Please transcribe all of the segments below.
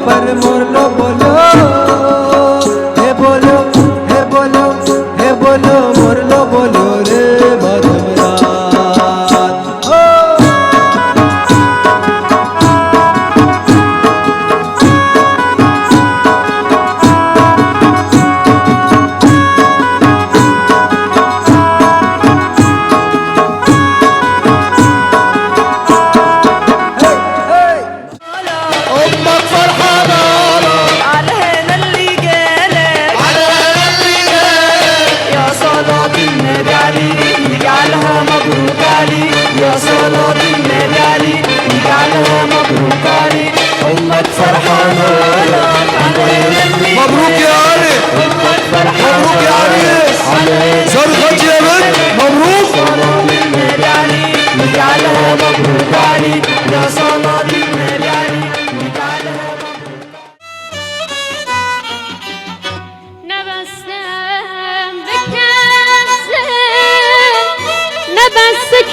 पर मोरलो बोलो हे बोलो हे बोलो हे बोलो मोरलो बोलो रे माधवराज يا صلاة النبي علي اجعلها مبروك علي أمك فرحانة مبروك يا علي مبروك يا عريس صرخت يا بنت مبروك صلاة النبي علي اجعلها مبروك علي يا صلاة النبي علي اجعلها مبروك نبستم بكاسم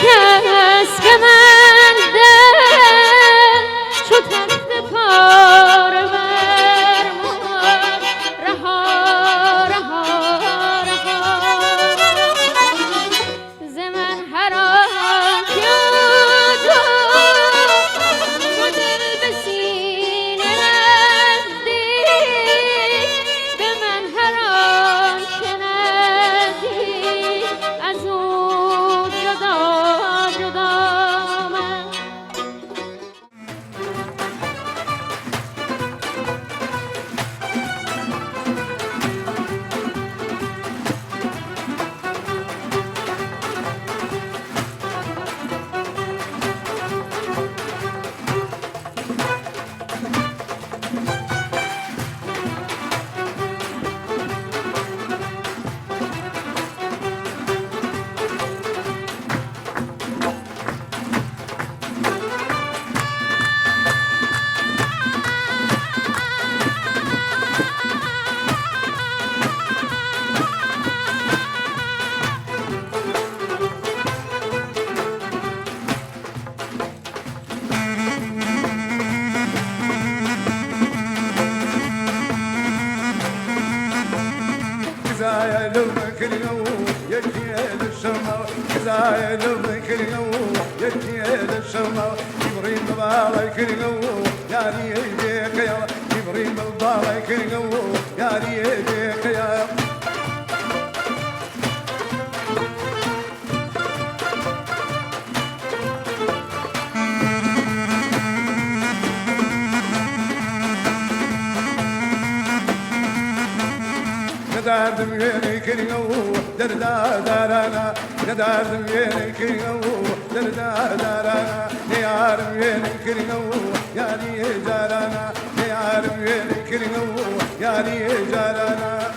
کس که من دل چو تخت پاره برمار رها رها رها ز من هر آنکه تو دل به سینه نزدیک به من هر آنکه نزدیک از او زايد بكل يوم يجيل السماء زايد بكل يوم يجيل السماء جبريل بالك اليوم يا ريدك يا جبريل بالك اليوم يا ريدك يا ندردم وينك اليوم دردا دارانا ندردم وينك اليوم دردا دارانا يارم وينك اليوم يا ري جارانا يارم وينك اليوم يا ري جارانا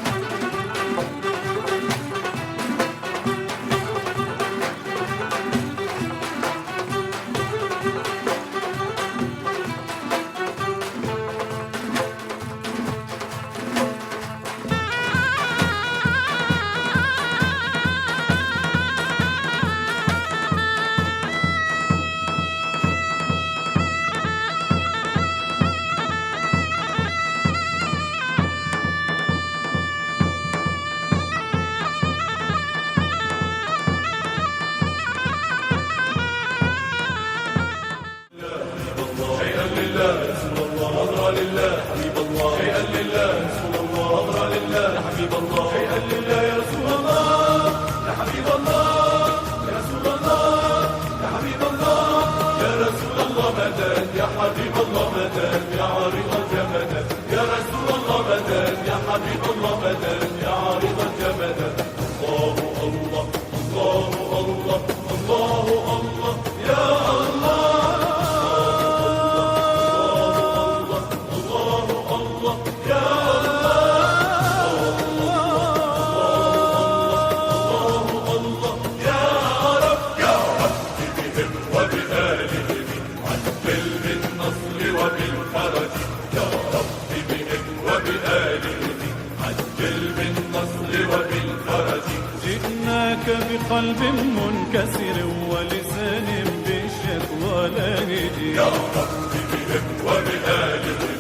بقلب منكسر ولسان بالشكوى لا نجي يا رب بهم وبآلهم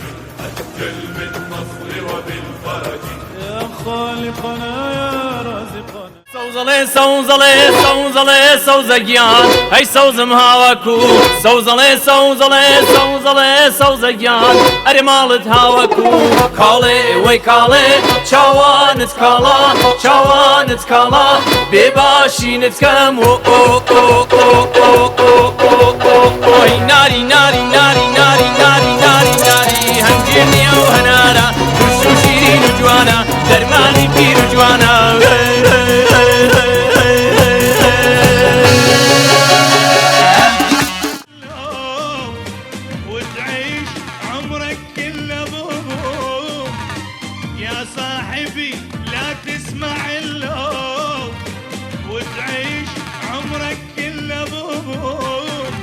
رازقنا يا رازقنا سوزلي سوزلي سوزلي سوزجيان هاي سوزم هاوكو سوزلي سوزلي سوزلي سوزجيان اري مالت هاوكو كالي وي كالي چاوان اتكالا چاوان اتكالا بباشي نتكم او او او او او او او ناري ناري ناري ناري ناري ناري ناري هنجيني وهنانا وشو شيرين وجوانا درماني بير وجوانا وتعيش عمرك كله بهموم يا صاحبي لا تسمع اللوم وتعيش عمرك كله بهموم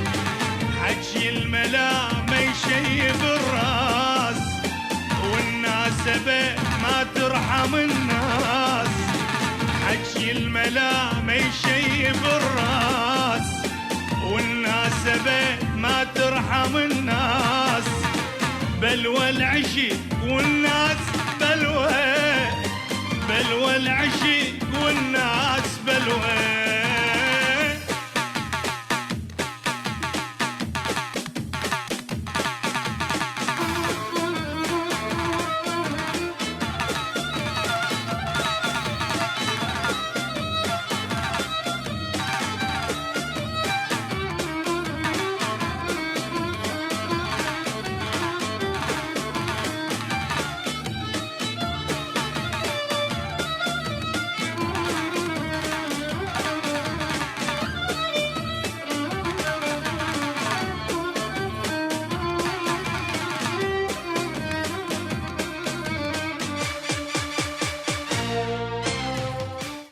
حكي الملامة يشيب الراس والناس ما ترحم الناس حكي الملامة يشيب الراس والناس ما ترحم الناس بلوى العشق والناس بلوى العشق والناس بلوى